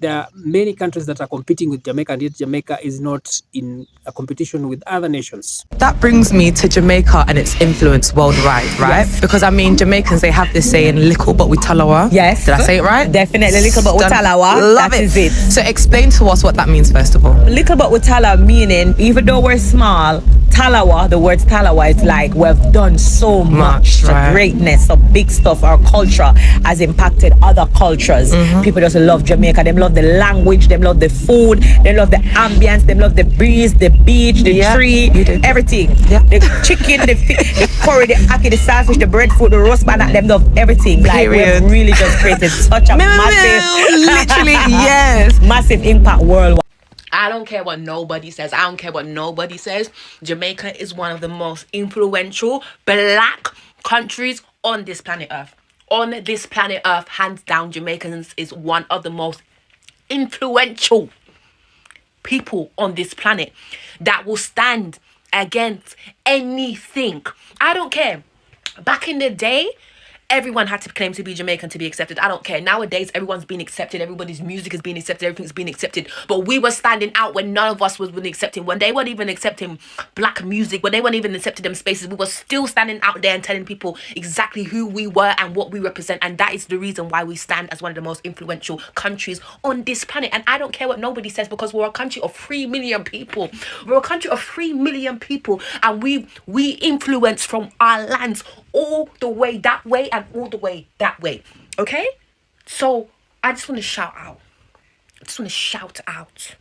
There are many countries that are competing with Jamaica, and yet Jamaica is not in a competition with other nations. That brings me to Jamaica and its influence worldwide, right? Yes. Because I mean, Jamaicans, they have this saying, "Little but we talawa." Yes. Did I say it right? Definitely little but with talawa. Love That it. is it. So explain to us what that means, first of all. Little but with talawa meaning, even though we're small, talawa, the word talawa is like we've done so much. Right. The greatness of big stuff. Our culture has impacted other cultures. People just love Jamaica. They love the language. They love the food. They love the ambience. They love the breeze, the beach, the tree, everything. Yeah. The chicken, the curry, the ackee, the sausage, the breadfruit, the roast banana. Them love everything. Like Period. we've really just created such a massive, literally, yes, massive impact worldwide. I don't care what nobody says. I don't care what nobody says. Jamaica is one of the most influential black countries on this planet Earth. On this planet Earth, hands down, Jamaicans is one of the most influential people on this planet that will stand against anything. I don't care. Back in the day, everyone had to claim to be Jamaican to be accepted. I don't care. Nowadays, everyone's being accepted. Everybody's music is being accepted. Everything's being accepted. But we were standing out when none of us was really accepting. When they weren't even accepting black music, when they weren't even accepting them spaces, we were still standing out there and telling people exactly who we were and what we represent. And that is the reason why we stand as one of the most influential countries on this planet. And I don't care what nobody says, because we're a country of 3 million people. We're a country of 3 million people. And we influence from our lands all the way that way and all the way that way. Okay? So I just want to shout out. I just want to shout out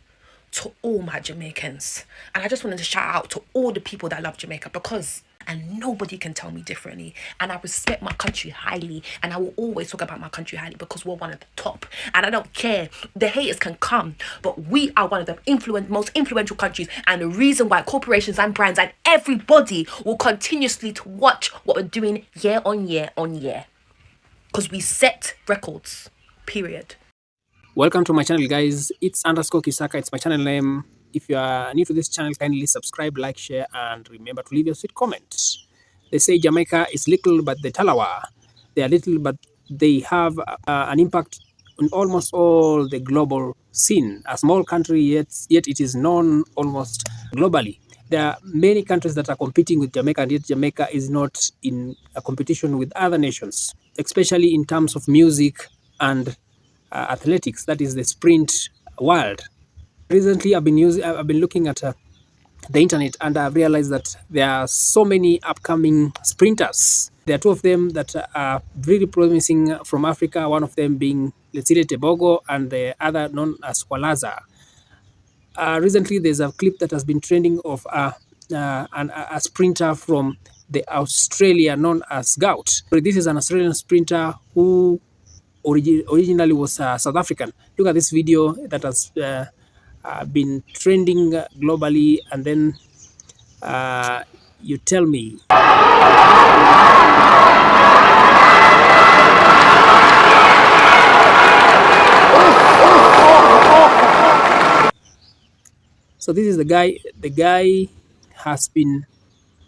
to all my Jamaicans. And I just wanted to shout out to all the people that love Jamaica, because and nobody can tell me differently. And I respect my country highly, and I will always talk about my country highly because we're one of the top. And I don't care. The haters can come, but we are one of the most influential countries. And the reason why corporations and brands and everybody will continuously to watch what we're doing year on year on year, because we set records. Period. Welcome to my channel, guys. It's _Kisaka. It's my channel name. If you are new to this channel, kindly subscribe, like, share, and remember to leave your sweet comments. They say Jamaica is little but the talawa. They are little but they have an impact on almost all the global scene. A small country, yet it is known almost globally. There are many countries that are competing with Jamaica, and yet Jamaica is not in a competition with other nations, especially in terms of music and athletics. That is the sprint world. Recently, I've been looking at the internet, and I've realized that there are so many upcoming sprinters. There are two of them that are really promising from Africa. One of them being Letsile Tebogo, and the other known as Walaza. Recently, there's a clip that has been trending of a sprinter from the Australia known as Gout. This is an Australian sprinter who originally was South African. Look at this video that has been trending globally, and then you tell me. So this is the guy. The guy has been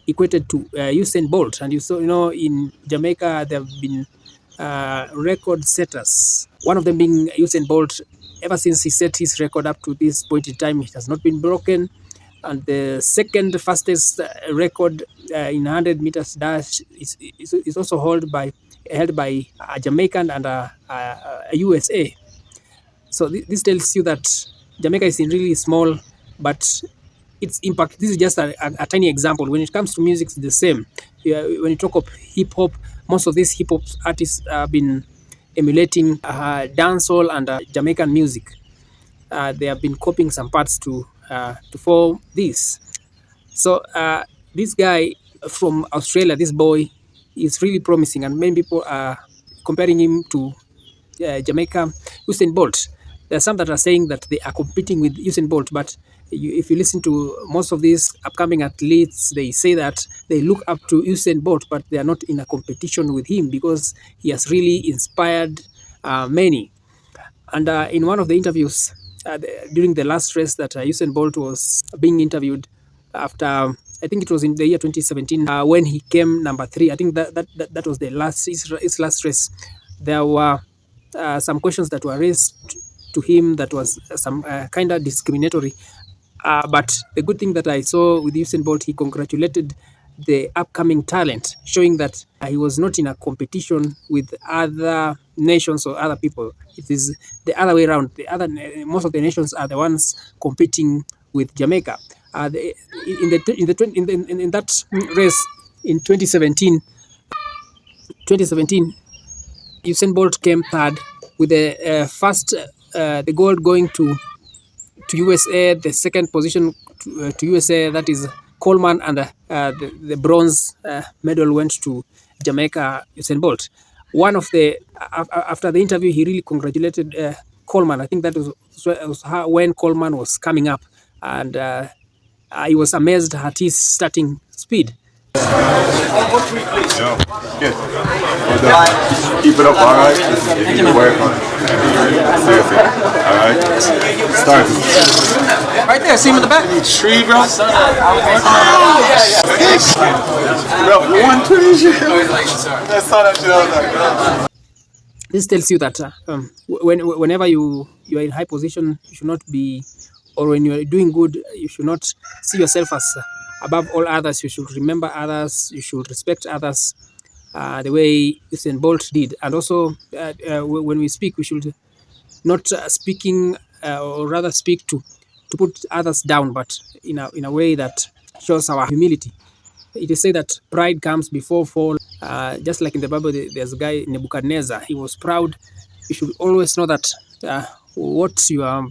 equated to Usain Bolt, and in Jamaica there have been record setters. One of them being Usain Bolt. Ever since he set his record up to this point in time, it has not been broken. And the second fastest record in 100 meters dash is also held by a Jamaican and a USA. So this tells you that Jamaica is really small, but its impact. This is just a tiny example. When it comes to music, it's the same. When you talk of hip hop, most of these hip hop artists have been emulating dancehall and Jamaican music. They have been copying some parts to form this. So this guy from Australia, this boy, is really promising, and many people are comparing him to Jamaica Usain Bolt. There are some that are saying that they are competing with Usain Bolt, but if you listen to most of these upcoming athletes, they say that they look up to Usain Bolt, but they are not in a competition with him because he has really inspired many. And in one of the interviews during the last race that Usain Bolt was being interviewed after, I think it was in the year 2017, when he came number 3. I think that was his last race. There were some questions that were raised to him that was some kind of discriminatory. But the good thing that I saw with Usain Bolt, he congratulated the upcoming talent, showing that he was not in a competition with other nations or other people. It is the other way around. Most of the nations are the ones competing with Jamaica. In that race in 2017, Usain Bolt came third with the first the gold going to USA, the second position to USA, that is Coleman, and the bronze medal went to Jamaica, Usain Bolt. One of the after the interview, he really congratulated Coleman. I think that was when Coleman was coming up, and he was amazed at his starting speed. Yeah. Good. Well done. Keep it up, all right? Keep it work on it. Seriously. All right? Start. Right there, see him in the back. Tree, bro. Bro, 120. I saw that shit. I was like, This tells you that whenever you are in high position, you should not be, or when you are doing good, you should not see yourself as above all others. You should remember others. You should respect others the way Usain Bolt did. And also, when we speak, we should not speaking or rather speak to put others down, but in a way that shows our humility. It is said that pride comes before fall. Just like in the Bible, there's a guy, Nebuchadnezzar. He was proud. You should always know that what you have,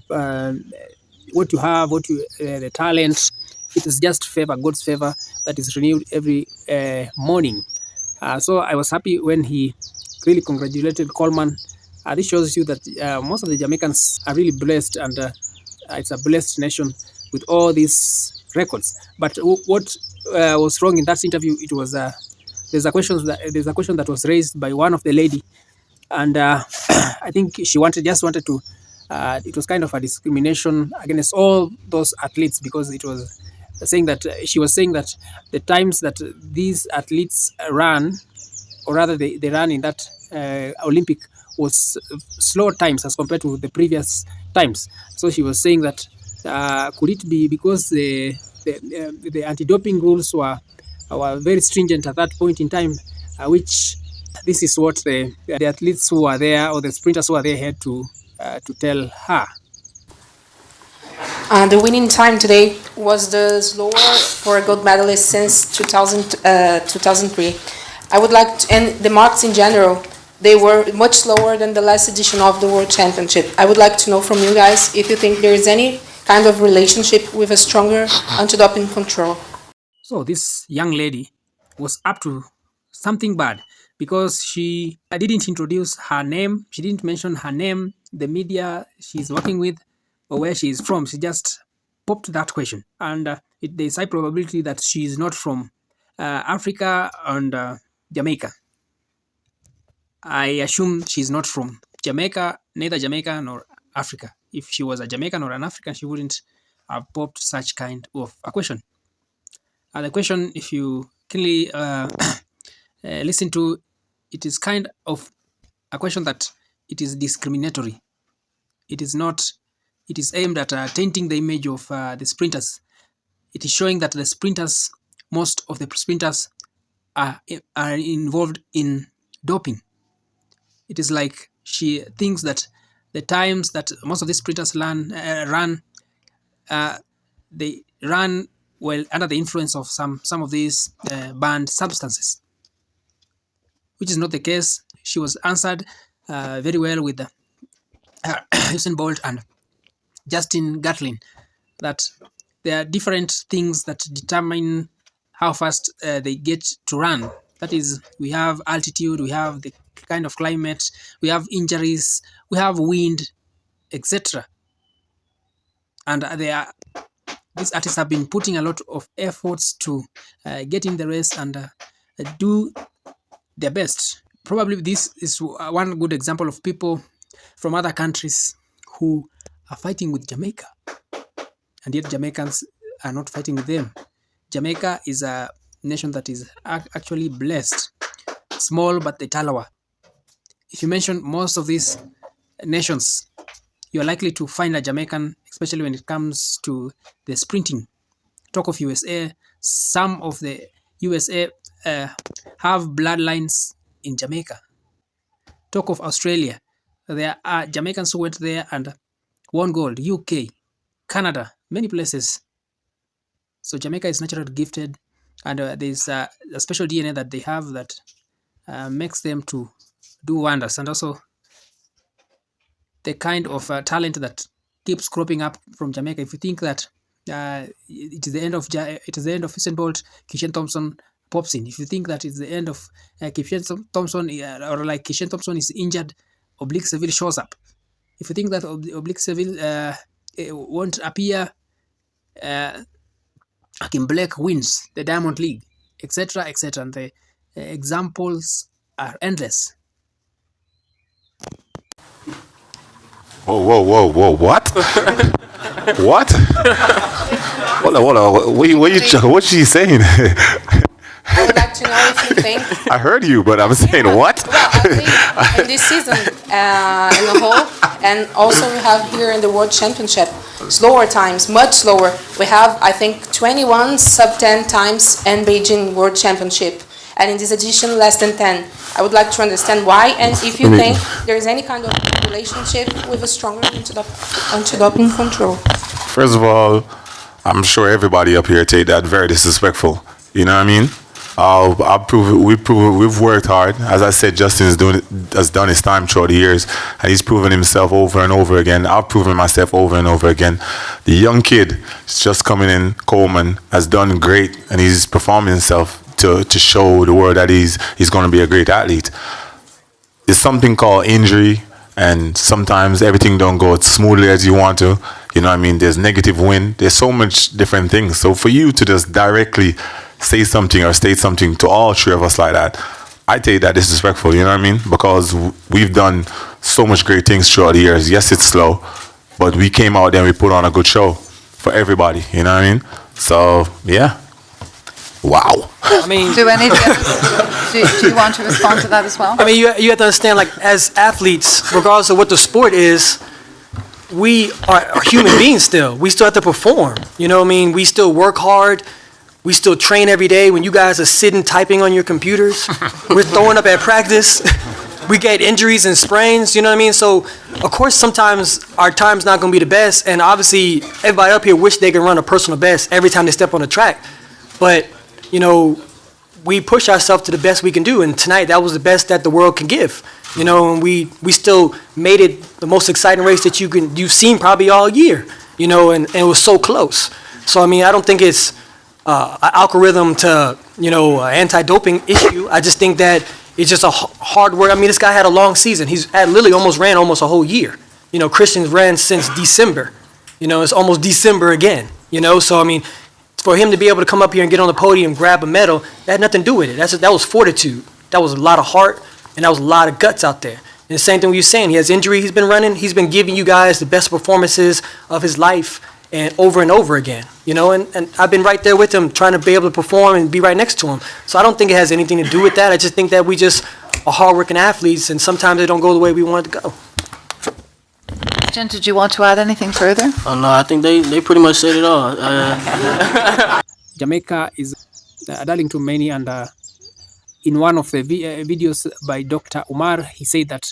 the talent, it is just favor, God's favor that is renewed every morning. So I was happy when he really congratulated Coleman. This shows you that most of the Jamaicans are really blessed, and it's a blessed nation with all these records. But what was wrong in that interview? It was there's a question that was raised by one of the lady, and I think she wanted to. It was kind of a discrimination against all those athletes, because it was saying that she was saying that the times that these athletes ran, or rather they ran in that Olympic, was slow times as compared to the previous times. So she was saying that could it be because the anti-doping rules were very stringent at that point in time, which this is what the athletes who are there, or the sprinters who are there, had to tell her. The winning time today was the slower for a gold medalist since 2003. I would like to, and the marks in general, they were much slower than the last edition of the World Championship. I would like to know from you guys if you think there is any kind of relationship with a stronger anti-doping control. So this young lady was up to something bad, because she didn't introduce her name. She didn't mention her name, the media she's working with, or where she is from. She just popped that question, and there's high probability that she is not from Africa and Jamaica. I assume she's not from Jamaica, neither Jamaica nor Africa. If she was a Jamaican or an African, she wouldn't have popped such kind of a question. The question, if you clearly listen to, it is kind of a question that it is discriminatory. It is not. It is aimed at tainting the image of the sprinters. It is showing that the sprinters, most of the sprinters, are involved in doping. It is like she thinks that the times that most of these sprinters run, they run well under the influence of some of these banned substances, which is not the case. She was answered very well with Usain Bolt and Justin Gatlin, that there are different things that determine how fast they get to run. That is, we have altitude, we have the kind of climate, we have injuries, we have wind, etc. And these artists have been putting a lot of efforts to get in the race and do their best. Probably this is one good example of people from other countries who are fighting with Jamaica, and yet Jamaicans are not fighting with them. Jamaica is a nation that is actually blessed, small but the Talawa. If you mention most of these nations, you're likely to find a Jamaican, especially when it comes to the sprinting. Talk of USA, some of the USA have bloodlines in Jamaica. Talk of Australia, there are Jamaicans who went there and won gold. UK, Canada, many places. So Jamaica is naturally gifted, and there's a special DNA that they have that makes them to do wonders, and also the kind of talent that keeps cropping up from Jamaica. If you think that it is the end of Usain Bolt, Kishan Thompson pops in. If you think that it's the end of Kishan Thompson, or like Kishan Thompson is injured, Oblique Seville shows up. If you think that Oblique Seville won't appear, Hakim Blake wins the Diamond League, etc., etc. And the examples are endless. Whoa, what? What? Hold on. What's she saying? I would like to know if you think... I heard you, but I'm saying what? Well, I think in this season, in the whole, and also we have here in the World Championship, slower times, much slower. We have, I think, 21 sub-10 times in Beijing World Championship. And in this edition, less than 10. I would like to understand why, and if you think there is any kind of relationship with a stronger anti-doping control. First of all, I'm sure everybody up here take that very disrespectful. You know what I mean? I'll prove it. We've worked hard. As I said, Justin has done his time throughout the years, and he's proven himself over and over again. I've proven myself over and over again. The young kid is just coming in, Coleman, has done great, and he's performing himself to show the world that he's going to be a great athlete. There's something called injury, and sometimes everything don't go as smoothly as you want to. You know what I mean? There's negative wind. There's so much different things. So for you to just directly say something or state something to all three of us like that, I take that disrespectful, you know what I mean? Because we've done so much great things throughout the years. Yes, it's slow, but we came out there and we put on a good show for everybody, you know what I mean? So, yeah. Wow. I mean, do any of you do you want to respond to that as well? I mean, you have to understand, like, as athletes, regardless of what the sport is, we are human beings still. We still have to perform. You know what I mean? We still work hard. We still train every day. When you guys are sitting typing on your computers, we're throwing up at practice. We get injuries and sprains, you know what I mean? So, of course, sometimes our time's not going to be the best. And obviously, everybody up here wish they could run a personal best every time they step on the track. But, you know, we push ourselves to the best we can do. And tonight, that was the best that the world can give. You know, and we still made it the most exciting race that you've seen probably all year. You know, and it was so close. So, I mean, I don't think it's an algorithm to, you know, anti-doping issue. I just think that it's just a hard work. I mean, this guy had a long season. He's literally ran almost a whole year. You know, Christian's ran since December. You know, it's almost December again. You know, so, I mean, for him to be able to come up here and get on the podium, grab a medal, that had nothing to do with it. That was fortitude. That was a lot of heart, and that was a lot of guts out there. And the same thing you're saying. He has injury. He's been running. He's been giving you guys the best performances of his life and over again. You know, and I've been right there with him trying to be able to perform and be right next to him. So I don't think it has anything to do with that. I just think that we just are hardworking athletes, and sometimes they don't go the way we want it to go. Jen, did you want to add anything further? Oh, no, I think they pretty much said it all. Jamaica is a darling to many, and in one of the videos by Dr. Umar, he said that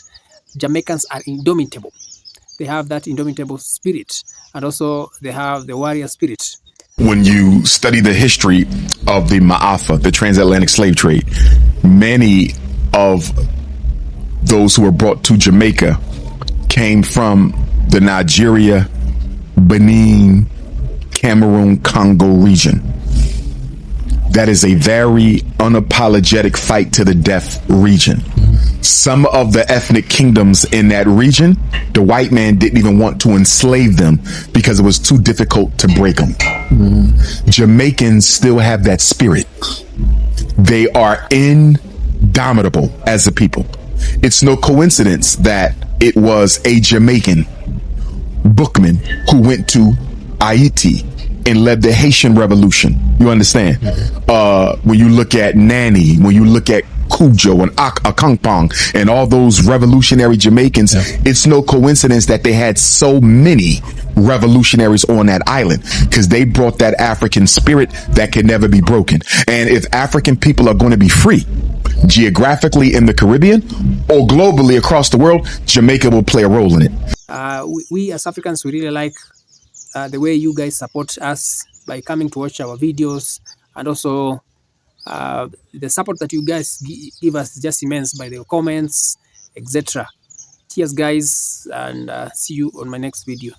Jamaicans are indomitable. They have that indomitable spirit, and also they have the warrior spirit. When you study the history of the Ma'afa, the transatlantic slave trade, many of those who were brought to Jamaica came from the Nigeria, Benin, Cameroon, Congo region. That is a very unapologetic fight to the death region. Some of the ethnic kingdoms in that region, the white man didn't even want to enslave them because it was too difficult to break them. Jamaicans still have that spirit. They are indomitable as a people. It's no coincidence that it was a Jamaican bookman who went to Haiti and led the Haitian Revolution. You understand? When you look at Nanny, when you look at Cujo and Akangpong and all those revolutionary Jamaicans, it's no coincidence that they had so many revolutionaries on that island, because they brought that African spirit that can never be broken. And if African people are going to be free, geographically in the Caribbean or globally across the world, Jamaica will play a role in it. We as Africans, we really like the way you guys support us by coming to watch our videos, and also the support that you guys give us is just immense by the comments, etc. Cheers guys, and see you on my next video.